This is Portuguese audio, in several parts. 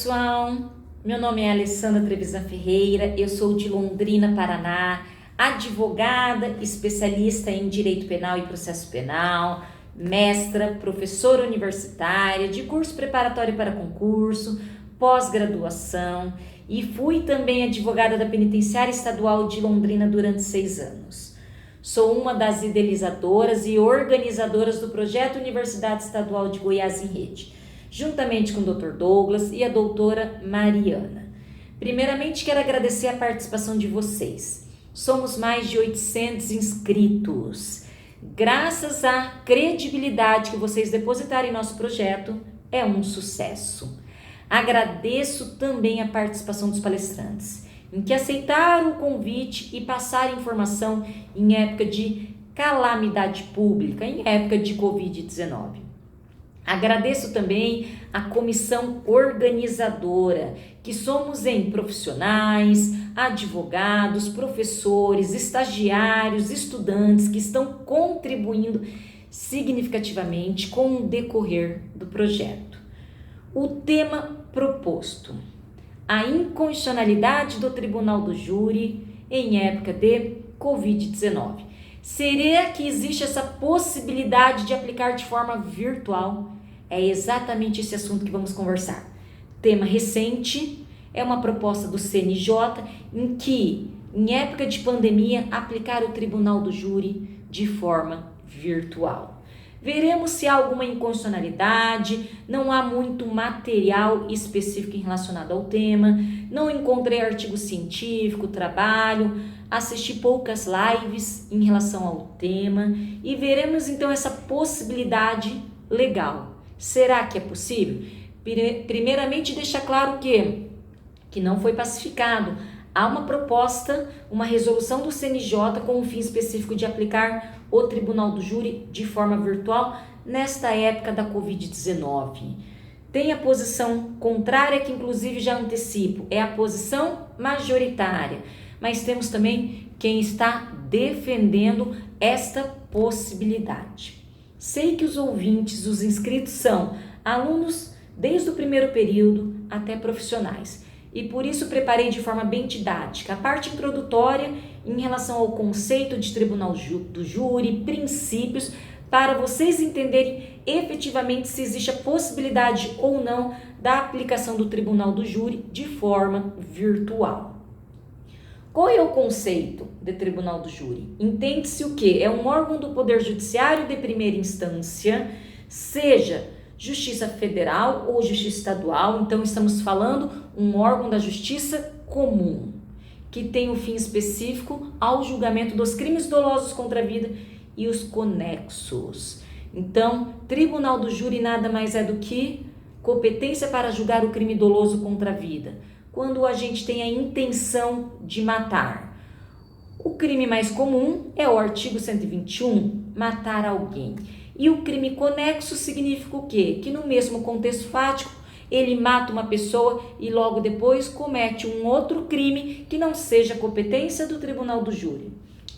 pessoal, meu nome é Alessandra Trevisan Ferreira, eu sou de Londrina, Paraná, advogada, especialista em Direito Penal e Processo Penal, mestra, professora universitária, de curso preparatório para concurso, pós-graduação e fui também advogada da Penitenciária Estadual de Londrina durante 6 anos. Sou uma das idealizadoras e organizadoras do projeto Universidade Estadual de Goiás em Rede, juntamente com o Dr. Douglas e a doutora Mariana. Primeiramente, quero agradecer a participação de vocês. Somos mais de 800 inscritos. Graças à credibilidade que vocês depositaram em nosso projeto, é um sucesso. Agradeço também a participação dos palestrantes, em que aceitaram o convite e passaram informação em época de calamidade pública, em época de Covid-19. Agradeço também a comissão organizadora, que somos em profissionais, advogados, professores, estagiários, estudantes que estão contribuindo significativamente com o decorrer do projeto. O tema proposto: a inconstitucionalidade do Tribunal do Júri em época de Covid-19. Será que existe essa possibilidade de aplicar de forma virtual? É exatamente esse assunto que vamos conversar. Tema recente, é uma proposta do CNJ em que, em época de pandemia, aplicar o Tribunal do Júri de forma virtual. Veremos se há alguma inconstitucionalidade, não há muito material específico relacionado ao tema, não encontrei artigo científico, trabalho, assisti poucas lives em relação ao tema e veremos então essa possibilidade legal. Será que é possível? Primeiramente, deixa claro que não foi pacificado. Há uma proposta, uma resolução do CNJ com o fim específico de aplicar o Tribunal do Júri de forma virtual nesta época da Covid-19. Tem a posição contrária, que inclusive já antecipo, é a posição majoritária. Mas temos também quem está defendendo esta possibilidade. Sei que os ouvintes, os inscritos são alunos desde o primeiro período até profissionais. E por isso preparei de forma bem didática a parte introdutória em relação ao conceito de Tribunal do Júri, princípios, para vocês entenderem efetivamente se existe a possibilidade ou não da aplicação do Tribunal do Júri de forma virtual. Qual é o conceito de Tribunal do Júri? Entende-se o que? É um órgão do Poder Judiciário de primeira instância, seja Justiça Federal ou Justiça Estadual, então estamos falando um órgão da Justiça Comum, que tem o fim específico ao julgamento dos crimes dolosos contra a vida e os conexos. Então, Tribunal do Júri nada mais é do que competência para julgar o crime doloso contra a vida, quando o agente tem a intenção de matar. O crime mais comum é o artigo 121, matar alguém. E o crime conexo significa o quê? Que no mesmo contexto fático, ele mata uma pessoa e logo depois comete um outro crime que não seja competência do Tribunal do Júri.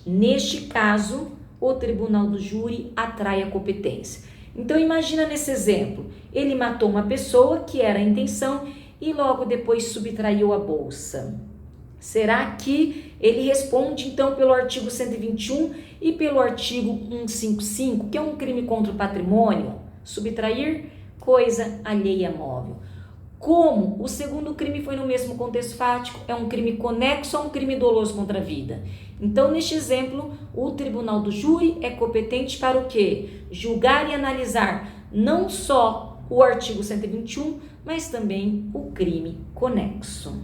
Neste caso, o Tribunal do Júri atrai a competência. Então imagina nesse exemplo, ele matou uma pessoa que era a intenção e logo depois subtraiu a bolsa. Será que ele responde então pelo artigo 121 e pelo artigo 155, que é um crime contra o patrimônio? Subtrair coisa alheia móvel. Como o segundo crime foi no mesmo contexto fático, é um crime conexo a um crime doloso contra a vida. Então, neste exemplo, o Tribunal do Júri é competente para o quê? Julgar e analisar não só o artigo 121, mas também o crime conexo.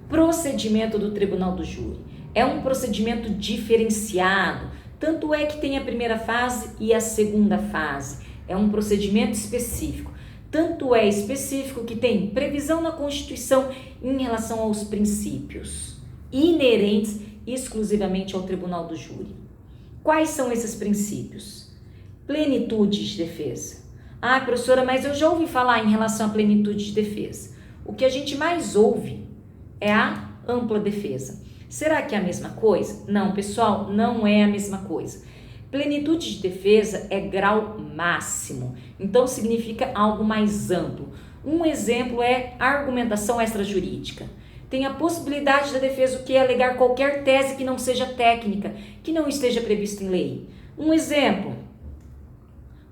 Procedimento do Tribunal do Júri. É um procedimento diferenciado, tanto é que tem a primeira fase e a segunda fase. É um procedimento específico. Tanto é específico que tem previsão na Constituição em relação aos princípios inerentes exclusivamente ao Tribunal do Júri. Quais são esses princípios? Plenitude de defesa. Ah, professora, mas eu já ouvi falar em relação à plenitude de defesa. O que a gente mais ouve é a ampla defesa. Será que é a mesma coisa? Não, pessoal, não é a mesma coisa. Plenitude de defesa é grau máximo, então significa algo mais amplo. Um exemplo é a argumentação extrajurídica. Tem a possibilidade da defesa o que alegar qualquer tese que não seja técnica, que não esteja prevista em lei. Um exemplo,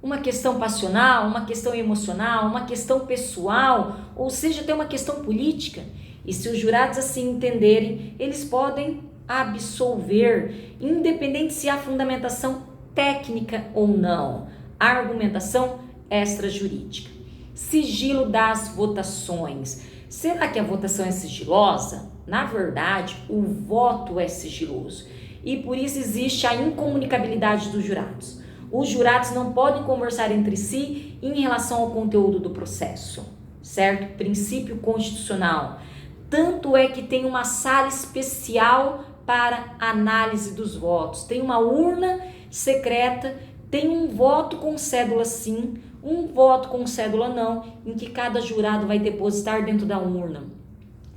uma questão passional, uma questão emocional, uma questão pessoal, ou seja, até uma questão política. E se os jurados assim entenderem, eles podem absolver, independente se há fundamentação técnica ou não. A argumentação extrajurídica. Sigilo das votações. Será que a votação é sigilosa? Na verdade, o voto é sigiloso e por isso existe a incomunicabilidade dos jurados. Os jurados não podem conversar entre si em relação ao conteúdo do processo, certo? Princípio constitucional. Tanto é que tem uma sala especial para análise dos votos. Tem uma urna secreta, tem um voto com cédula sim, um voto com cédula não, em que cada jurado vai depositar dentro da urna.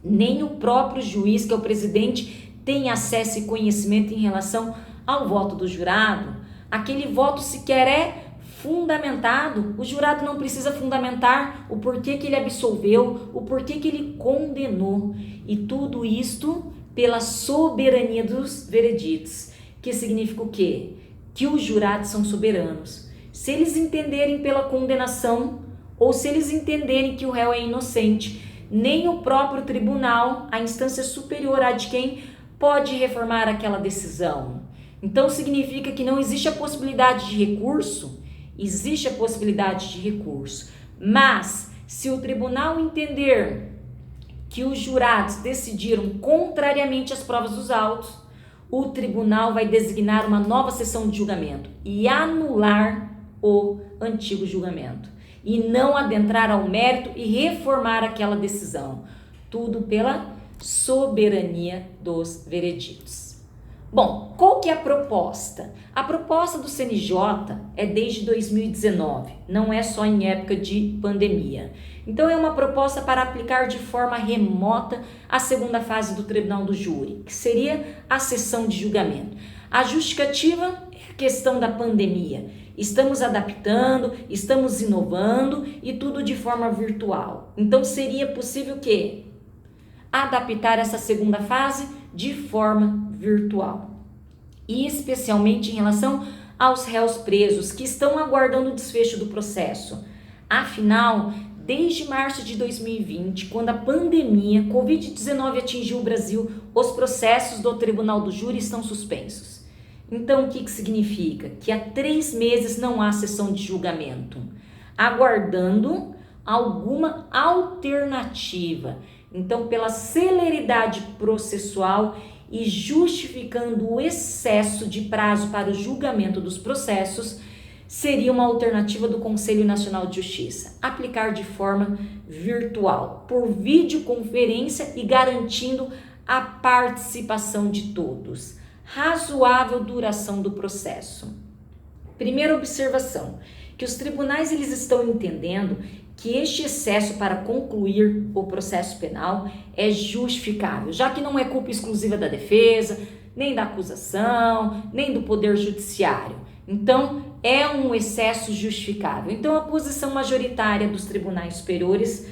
Nem o próprio juiz, que é o presidente, tem acesso e conhecimento em relação ao voto do jurado. Aquele voto sequer é fundamentado. O jurado não precisa fundamentar o porquê que ele absolveu, o porquê que ele condenou. E tudo isto pela soberania dos vereditos, que significa o quê? Que os jurados são soberanos. Se eles entenderem pela condenação ou se eles entenderem que o réu é inocente, nem o próprio tribunal, a instância superior a de quem pode reformar aquela decisão. Então significa que não existe a possibilidade de recurso, existe a possibilidade de recurso. Mas se o tribunal entender que os jurados decidiram contrariamente às provas dos autos, o tribunal vai designar uma nova sessão de julgamento e anular o antigo julgamento e não adentrar ao mérito e reformar aquela decisão. Tudo pela soberania dos vereditos. Bom, qual que é a proposta? A proposta do CNJ é desde 2019, não é só em época de pandemia. Então é uma proposta para aplicar de forma remota a segunda fase do tribunal do júri, que seria a sessão de julgamento. A justificativa é a questão da pandemia. Estamos adaptando, estamos inovando e tudo de forma virtual. Então seria possível que adaptar essa segunda fase de forma virtual. E especialmente em relação aos réus presos que estão aguardando o desfecho do processo. Afinal, desde março de 2020, quando a pandemia Covid-19 atingiu o Brasil, os processos do Tribunal do Júri estão suspensos. Então, o que significa? Que há 3 meses não há sessão de julgamento, aguardando alguma alternativa. Então, pela celeridade processual e justificando o excesso de prazo para o julgamento dos processos, seria uma alternativa do Conselho Nacional de Justiça, aplicar de forma virtual, por videoconferência e garantindo a participação de todos. Razoável duração do processo. Primeira observação, que os tribunais eles estão entendendo que este excesso para concluir o processo penal é justificável, já que não é culpa exclusiva da defesa, nem da acusação, nem do poder judiciário. Então, é um excesso justificável. Então, a posição majoritária dos tribunais superiores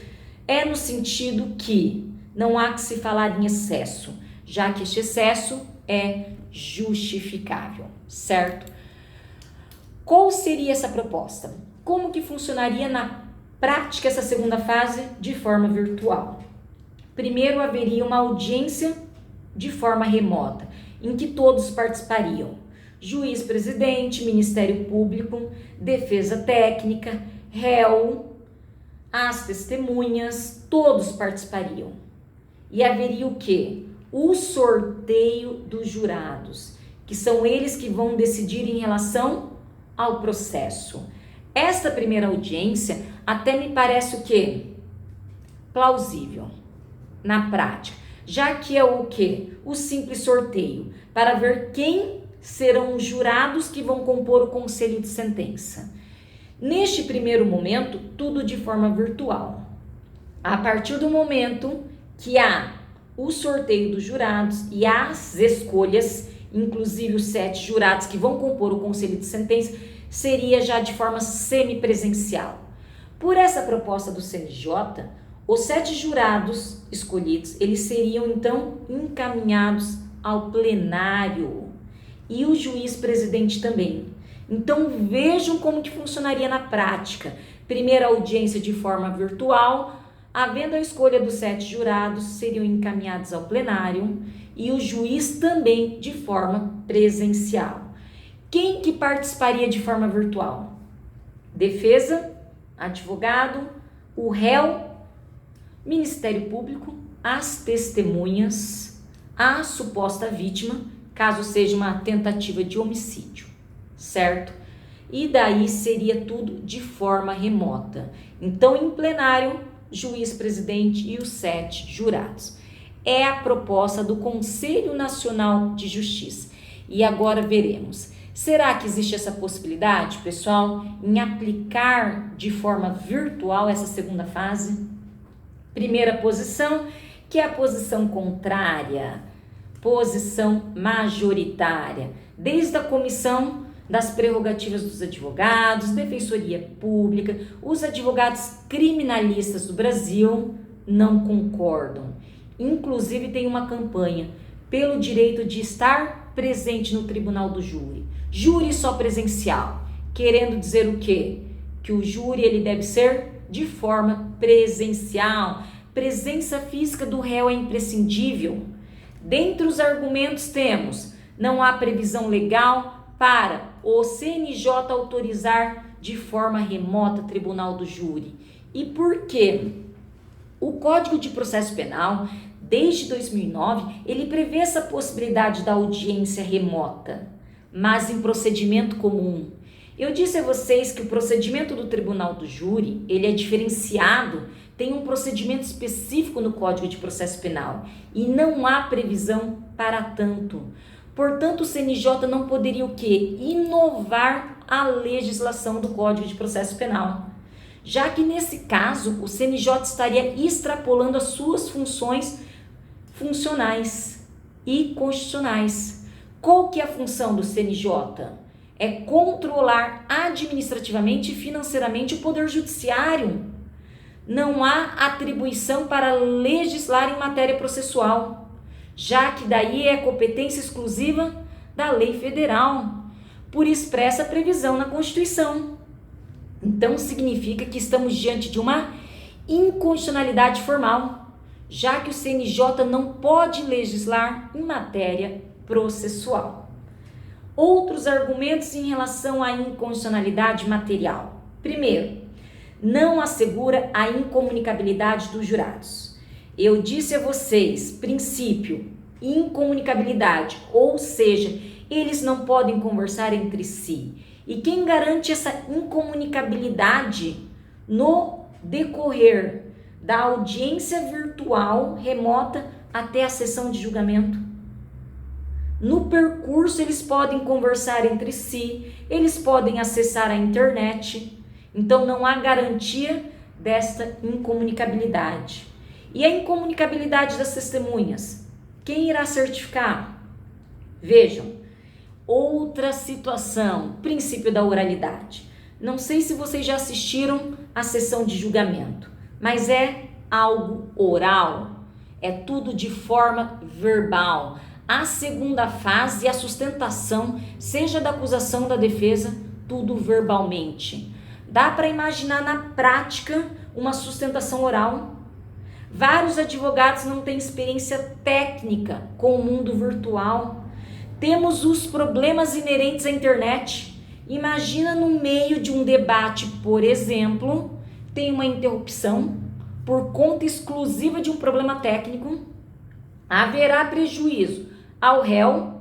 é no sentido que não há que se falar em excesso, já que este excesso é justificável, certo? Qual seria essa proposta? Como que funcionaria na prática essa segunda fase de forma virtual? Primeiro, haveria uma audiência de forma remota, em que todos participariam. Juiz presidente, Ministério Público, defesa técnica, réu, as testemunhas, todos participariam. E haveria o quê? O sorteio dos jurados, que são eles que vão decidir em relação ao processo. Esta primeira audiência até me parece o quê? Plausível na prática, já que é o quê? O simples sorteio, para ver quem serão os jurados que vão compor o conselho de sentença. Neste primeiro momento, tudo de forma virtual. A partir do momento que há o sorteio dos jurados e as escolhas, inclusive os 7 jurados que vão compor o conselho de sentença, seria já de forma semipresencial. Por essa proposta do CNJ, os 7 jurados escolhidos, eles seriam então encaminhados ao plenário e o juiz presidente também. Então vejam como que funcionaria na prática. Primeira audiência de forma virtual, havendo a escolha dos 7 jurados, seriam encaminhados ao plenário e o juiz também de forma presencial. Quem que participaria de forma virtual? Defesa, advogado, o réu, Ministério Público, as testemunhas, a suposta vítima, caso seja uma tentativa de homicídio, certo? E daí seria tudo de forma remota. Então, em plenário, juiz presidente e os 7 jurados. É a proposta do Conselho Nacional de Justiça. E agora veremos. Será que existe essa possibilidade, pessoal, em aplicar de forma virtual essa segunda fase? Primeira posição, que é a posição contrária, posição majoritária, desde a comissão das prerrogativas dos advogados, Defensoria Pública, os advogados criminalistas do Brasil não concordam. Inclusive tem uma campanha pelo direito de estar presente no tribunal do júri. Júri só presencial, querendo dizer o quê? Que o júri ele deve ser de forma presencial. Presença física do réu é imprescindível. Dentre os argumentos temos, não há previsão legal para o CNJ autorizar de forma remota tribunal do júri. E por quê? O Código de Processo Penal, desde 2009, ele prevê essa possibilidade da audiência remota, mas em procedimento comum. Eu disse a vocês que o procedimento do tribunal do júri, ele é diferenciado, tem um procedimento específico no Código de Processo Penal e não há previsão para tanto. Portanto, o CNJ não poderia o quê? Inovar a legislação do Código de Processo Penal. Já que nesse caso, o CNJ estaria extrapolando as suas funções funcionais e constitucionais. Qual que é a função do CNJ? É controlar administrativamente e financeiramente o Poder Judiciário. Não há atribuição para legislar em matéria processual, já que daí é competência exclusiva da lei federal, por expressa previsão na Constituição. Então significa que estamos diante de uma inconstitucionalidade formal, já que o CNJ não pode legislar em matéria processual. Outros argumentos em relação à inconstitucionalidade material. Primeiro, não assegura a incomunicabilidade dos jurados. Eu disse a vocês, princípio, incomunicabilidade, ou seja, eles não podem conversar entre si. E quem garante essa incomunicabilidade no decorrer da audiência virtual remota até a sessão de julgamento? No percurso eles podem conversar entre si, eles podem acessar a internet, então não há garantia desta incomunicabilidade. E a incomunicabilidade das testemunhas? Quem irá certificar? Vejam, outra situação, princípio da oralidade. Não sei se vocês já assistiram à sessão de julgamento, mas é algo oral, é tudo de forma verbal. A segunda fase, a sustentação, seja da acusação ou da defesa, tudo verbalmente. Dá para imaginar na prática uma sustentação oral? Vários advogados não têm experiência técnica com o mundo virtual. Temos os problemas inerentes à internet. Imagina no meio de um debate, por exemplo, tem uma interrupção por conta exclusiva de um problema técnico. Haverá prejuízo ao réu,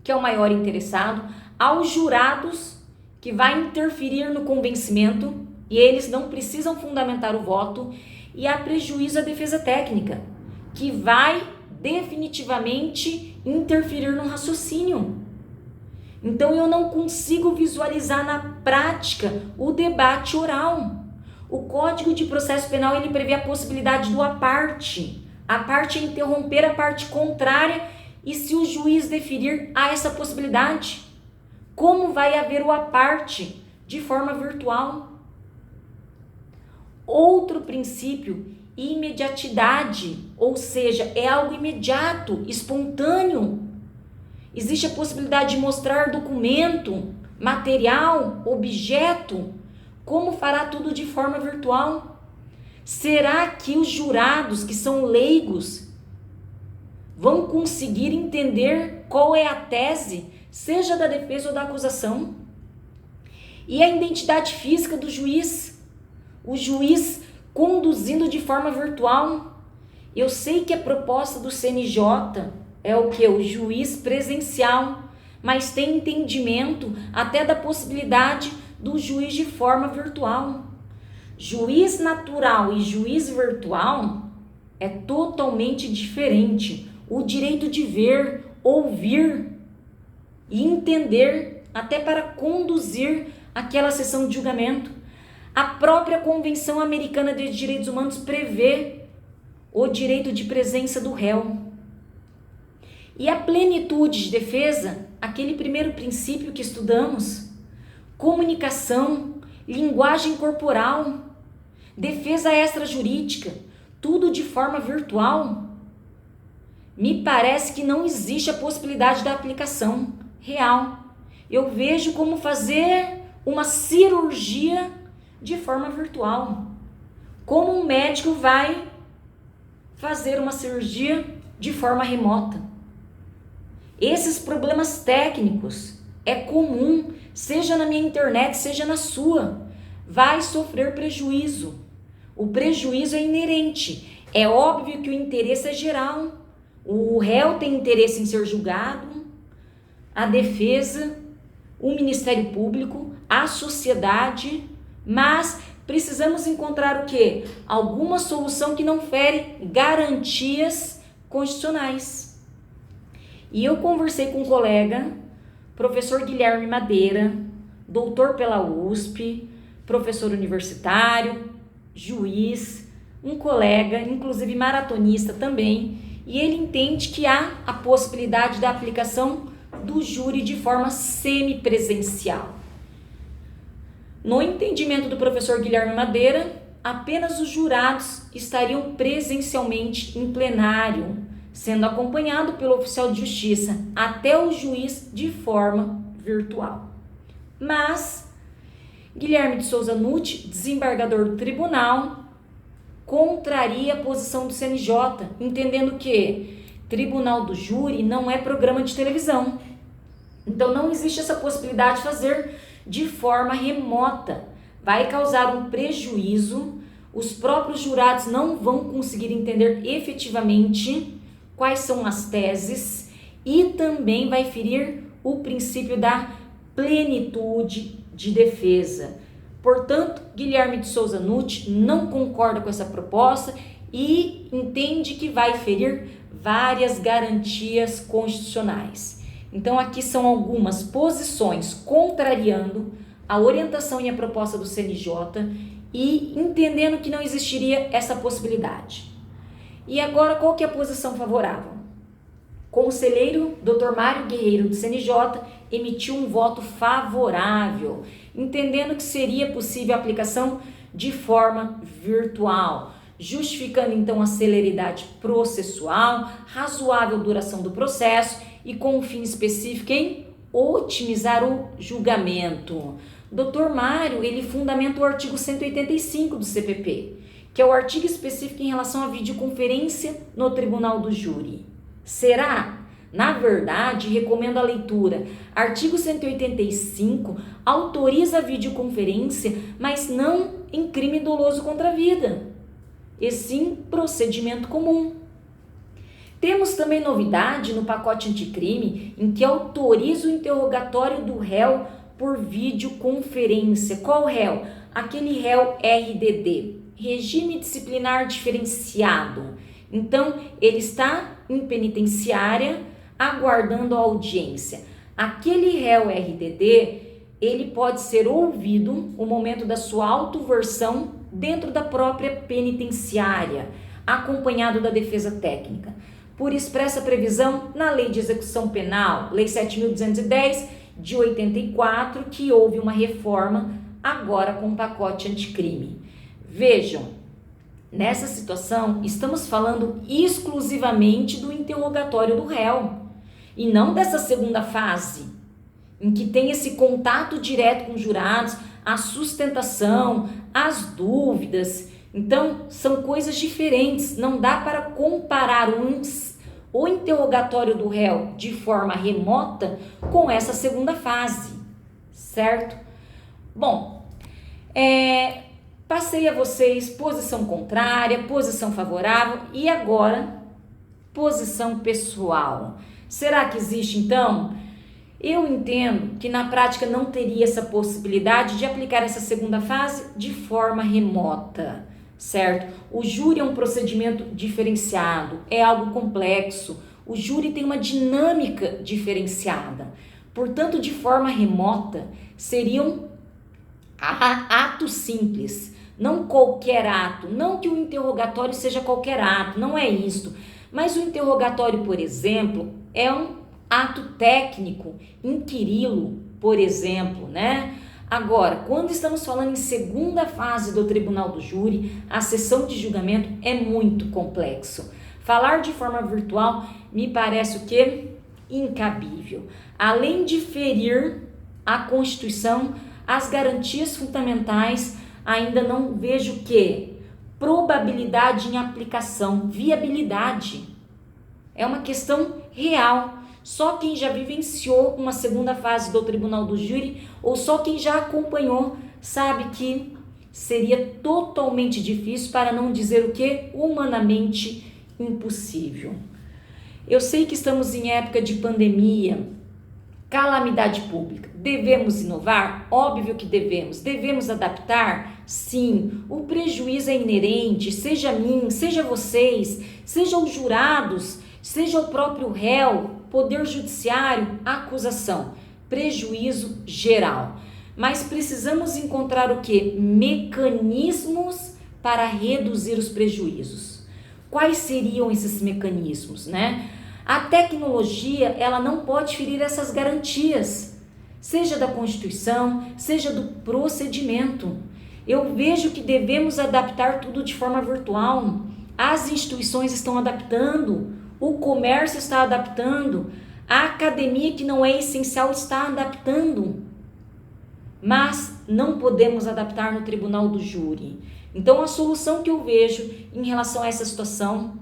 que é o maior interessado, aos jurados, que vai interferir no convencimento, e eles não precisam fundamentar o voto, e há prejuízo à defesa técnica, que vai definitivamente interferir no raciocínio. Então eu não consigo visualizar na prática o debate oral. O Código de Processo Penal ele prevê a possibilidade do à parte. A parte é interromper a parte contrária e se o juiz deferir a essa possibilidade, como vai haver o à parte de forma virtual? Outro princípio, imediatidade, ou seja, é algo imediato, espontâneo. Existe a possibilidade de mostrar documento, material, objeto. Como fará tudo de forma virtual? Será que os jurados, que são leigos, vão conseguir entender qual é a tese, seja da defesa ou da acusação? E a identidade física do juiz? O juiz conduzindo de forma virtual? Eu sei que a proposta do CNJ é o que? O juiz presencial, mas tem entendimento até da possibilidade do juiz de forma virtual. Juiz natural e juiz virtual é totalmente diferente. O direito de ver, ouvir e entender até para conduzir aquela sessão de julgamento. A própria Convenção Americana de Direitos Humanos prevê o direito de presença do réu. E a plenitude de defesa, aquele primeiro princípio que estudamos, comunicação, linguagem corporal, defesa extrajurídica, tudo de forma virtual. Me parece que não existe a possibilidade da aplicação real. Eu vejo como fazer uma cirurgia de forma virtual. Como um médico vai fazer uma cirurgia de forma remota. Esses problemas técnicos é comum, seja na minha internet, seja na sua. Vai sofrer prejuízo. O prejuízo é inerente. É óbvio que o interesse é geral. O réu tem interesse em ser julgado, a defesa, o Ministério Público, a sociedade, mas precisamos encontrar o quê? Alguma solução que não fere garantias constitucionais. E eu conversei com um colega, professor Guilherme Madeira, doutor pela USP, professor universitário, juiz, um colega, inclusive maratonista também, e ele entende que há a possibilidade da aplicação do júri de forma semipresencial. No entendimento do professor Guilherme Madeira, apenas os jurados estariam presencialmente em plenário, sendo acompanhado pelo oficial de justiça até o juiz de forma virtual. Mas Guilherme de Souza Nutti, desembargador do tribunal, contraria a posição do CNJ, entendendo que tribunal do júri não é programa de televisão. Então não existe essa possibilidade de fazer de forma remota. Vai causar um prejuízo, os próprios jurados não vão conseguir entender efetivamente quais são as teses e também vai ferir o princípio da plenitude de defesa. Portanto, Guilherme de Souza Nutti não concorda com essa proposta e entende que vai ferir várias garantias constitucionais. Então, aqui são algumas posições contrariando a orientação e a proposta do CNJ e entendendo que não existiria essa possibilidade. E agora, qual que é a posição favorável? Conselheiro Dr. Mário Guerreiro do CNJ emitiu um voto favorável, entendendo que seria possível a aplicação de forma virtual, justificando então a celeridade processual, razoável duração do processo e com um fim específico em otimizar o julgamento. Dr. Mário, ele fundamenta o artigo 185 do CPP, que é o artigo específico em relação à videoconferência no tribunal do júri. Será? Na verdade, recomendo a leitura. Artigo 185 autoriza a videoconferência, mas não em crime doloso contra a vida, e sim procedimento comum. Temos também novidade no pacote anticrime, em que autoriza o interrogatório do réu por videoconferência. Qual réu? Aquele réu RDD, Regime Disciplinar Diferenciado. Então, ele está em penitenciária aguardando a audiência. Aquele réu RDD, ele pode ser ouvido no momento da sua autoversão dentro da própria penitenciária, acompanhado da defesa técnica, por expressa previsão na Lei de Execução Penal, Lei 7.210 de 84, que houve uma reforma agora com o pacote anticrime. Vejam, nessa situação estamos falando exclusivamente do interrogatório do réu e não dessa segunda fase, em que tem esse contato direto com os jurados, a sustentação, as dúvidas. Então, são coisas diferentes, não dá para comparar o interrogatório do réu de forma remota com essa segunda fase, certo? Bom, passei a vocês posição contrária, posição favorável e agora posição pessoal. Será que existe então? Eu entendo que na prática não teria essa possibilidade de aplicar essa segunda fase de forma remota, certo? O júri é um procedimento diferenciado, é algo complexo, o júri tem uma dinâmica diferenciada, portanto, de forma remota, seriam atos simples, não qualquer ato, não que o interrogatório seja qualquer ato, não é isto, mas o interrogatório, por exemplo, é um ato técnico, inquiri-lo, por exemplo, né? Agora, quando estamos falando em segunda fase do tribunal do júri, a sessão de julgamento é muito complexo. Falar de forma virtual me parece o quê? Incabível. Além de ferir a Constituição, as garantias fundamentais, ainda não vejo o quê? Probabilidade em aplicação, viabilidade. É uma questão real. Só quem já vivenciou uma segunda fase do tribunal do júri ou só quem já acompanhou sabe que seria totalmente difícil, para não dizer o que? Humanamente impossível. Eu sei que estamos em época de pandemia, calamidade pública. Devemos inovar? Óbvio que devemos. Devemos adaptar? Sim. O prejuízo é inerente, seja mim, seja vocês, sejam os jurados, seja o próprio réu, Poder Judiciário, acusação, prejuízo geral. Mas precisamos encontrar o quê? Mecanismos para reduzir os prejuízos. Quais seriam esses mecanismos, né? A tecnologia, ela não pode ferir essas garantias, seja da Constituição, seja do procedimento. Eu vejo que devemos adaptar tudo de forma virtual. As instituições estão adaptando. O comércio está adaptando, a academia que não é essencial está adaptando, mas não podemos adaptar no tribunal do júri. Então a solução que eu vejo em relação a essa situação,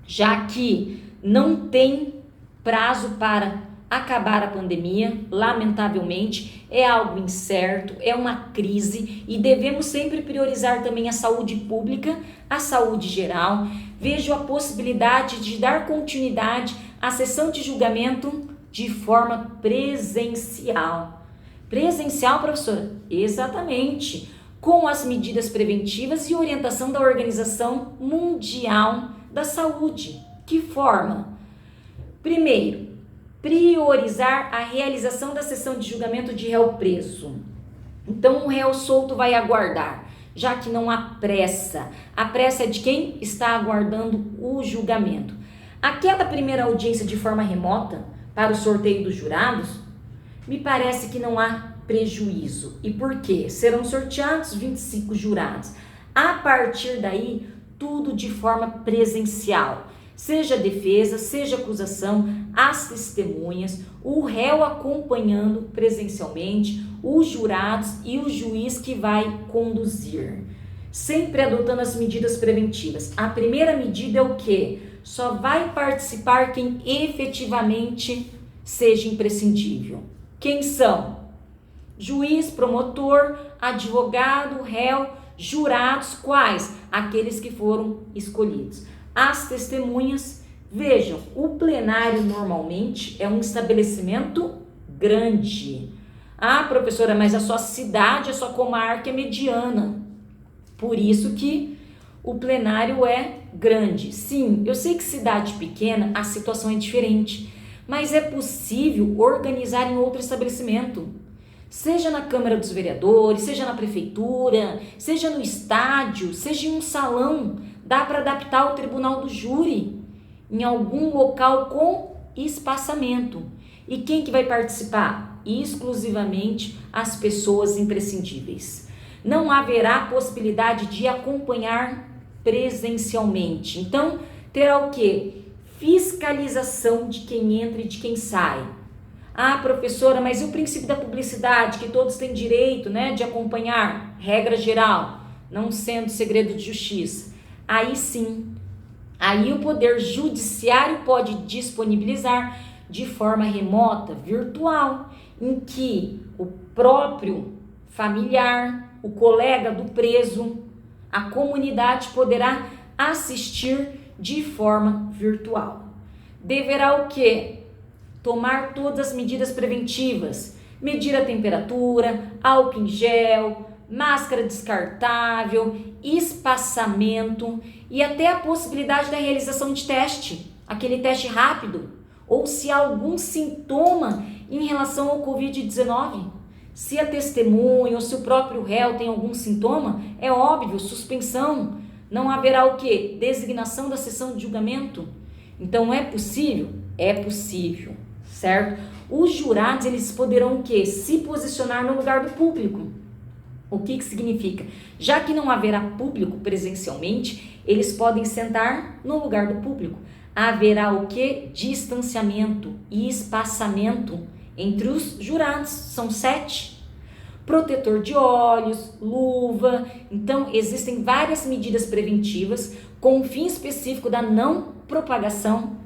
já que não tem prazo para acabar a pandemia, lamentavelmente, é algo incerto, é uma crise e devemos sempre priorizar também a saúde pública, a saúde geral. Vejo a possibilidade de dar continuidade à sessão de julgamento de forma presencial. Presencial, professora? Exatamente. Com as medidas preventivas e orientação da Organização Mundial da Saúde. Que forma? Primeiro, priorizar a realização da sessão de julgamento de réu preso. Então, o réu solto vai aguardar, já que não há pressa. A pressa é de quem está aguardando o julgamento. Aquela primeira audiência de forma remota, para o sorteio dos jurados, me parece que não há prejuízo. E por quê? Serão sorteados 25 jurados. A partir daí, tudo de forma presencial. Seja defesa, seja acusação, as testemunhas, o réu acompanhando presencialmente, os jurados e o juiz que vai conduzir. Sempre adotando as medidas preventivas. A primeira medida é o quê? Só vai participar quem efetivamente seja imprescindível. Quem são? Juiz, promotor, advogado, réu, jurados, quais? Aqueles que foram escolhidos. As testemunhas, vejam, o plenário normalmente é um estabelecimento grande. Ah, professora, mas a sua cidade, a sua comarca é mediana. Por isso que o plenário é grande. Sim, eu sei que cidade pequena a situação é diferente, mas é possível organizar em outro estabelecimento. Seja na Câmara dos Vereadores, seja na prefeitura, seja no estádio, seja em um salão. Dá para adaptar o tribunal do júri em algum local com espaçamento. E quem que vai participar? Exclusivamente as pessoas imprescindíveis. não haverá possibilidade de acompanhar presencialmente. Então, terá o quê? Fiscalização de quem entra e de quem sai. Ah, professora, mas e o princípio da publicidade, que todos têm direito, né, de acompanhar, regra geral, não sendo segredo de justiça? Aí sim, aí o Poder Judiciário pode disponibilizar de forma remota, virtual, em que o próprio familiar, o colega do preso, a comunidade poderá assistir de forma virtual. Deverá o quê? Tomar todas as medidas preventivas, medir a temperatura, álcool em gel, máscara descartável, espaçamento e até a possibilidade da realização de teste, aquele teste rápido, ou se há algum sintoma em relação ao Covid-19. Se a testemunha ou se o próprio réu tem algum sintoma, é óbvio, suspensão. Não haverá o quê? Designação da sessão de julgamento. Então é possível? É possível, certo? Os jurados, eles poderão o quê? Se posicionar no lugar do público. O que significa? Já que não haverá público presencialmente, eles podem sentar no lugar do público. Haverá o quê? Distanciamento e espaçamento entre os jurados. São 7. Protetor de olhos, luva. Então, existem várias medidas preventivas com o fim específico da não propagação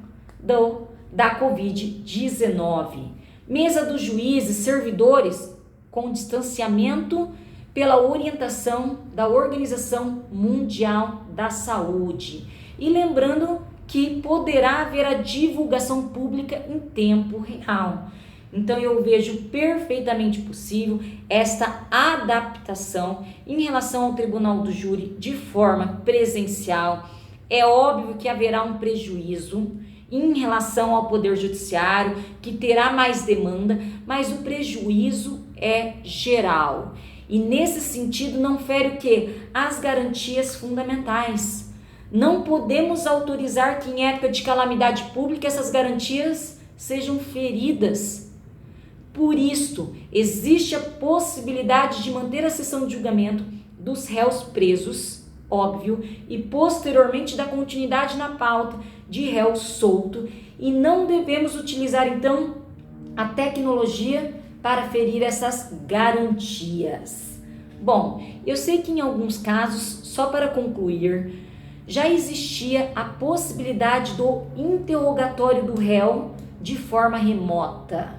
da Covid-19. Mesa dos juízes, servidores com distanciamento pela orientação da Organização Mundial da Saúde. E lembrando que poderá haver a divulgação pública em tempo real. Então eu vejo perfeitamente possível esta adaptação em relação ao tribunal do júri de forma presencial. É óbvio que haverá um prejuízo em relação ao Poder Judiciário, que terá mais demanda, mas o prejuízo é geral. E nesse sentido não fere o quê? As garantias fundamentais. Não podemos autorizar que em época de calamidade pública essas garantias sejam feridas. Por isto, existe a possibilidade de manter a sessão de julgamento dos réus presos, óbvio, e posteriormente dar continuidade na pauta de réu solto, e não devemos utilizar então a tecnologia para ferir essas garantias. Bom, eu sei que em alguns casos, só para concluir, já existia a possibilidade do interrogatório do réu de forma remota,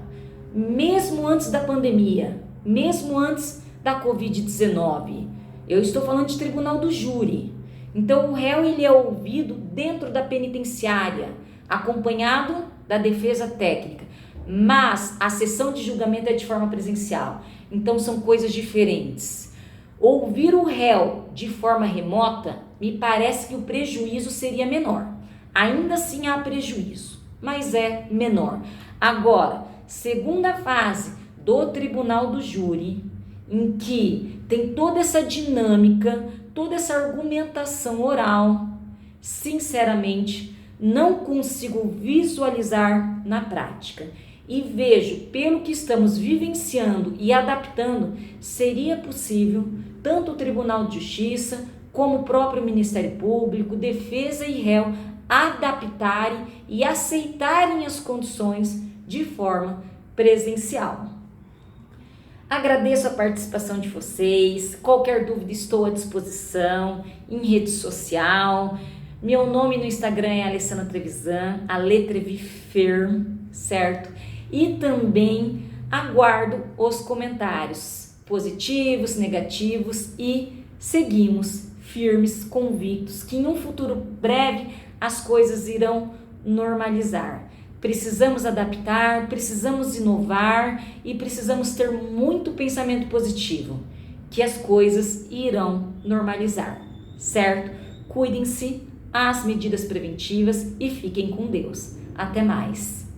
mesmo antes da pandemia, mesmo antes da Covid-19. Eu estou falando de tribunal do júri. Então o réu ele é ouvido dentro da penitenciária, acompanhado da defesa técnica, mas a sessão de julgamento é de forma presencial. Então são coisas diferentes. Ouvir o réu de forma remota, me parece que o prejuízo seria menor. Ainda assim há prejuízo, mas é menor. Agora, segunda fase do tribunal do júri, em que tem toda essa dinâmica, toda essa argumentação oral, sinceramente, não consigo visualizar na prática. E vejo, pelo que estamos vivenciando e adaptando, seria possível tanto o Tribunal de Justiça, como o próprio Ministério Público, defesa e réu adaptarem e aceitarem as condições de forma presencial. Agradeço a participação de vocês. Qualquer dúvida estou à disposição em rede social. Meu nome no Instagram é Alessandra Trevisan, aleTrevifer, certo? E também aguardo os comentários positivos, negativos e seguimos firmes, convictos que em um futuro breve as coisas irão normalizar. Precisamos adaptar, precisamos inovar e precisamos ter muito pensamento positivo, que as coisas irão normalizar, certo? Cuidem-se, as medidas preventivas e fiquem com Deus. Até mais!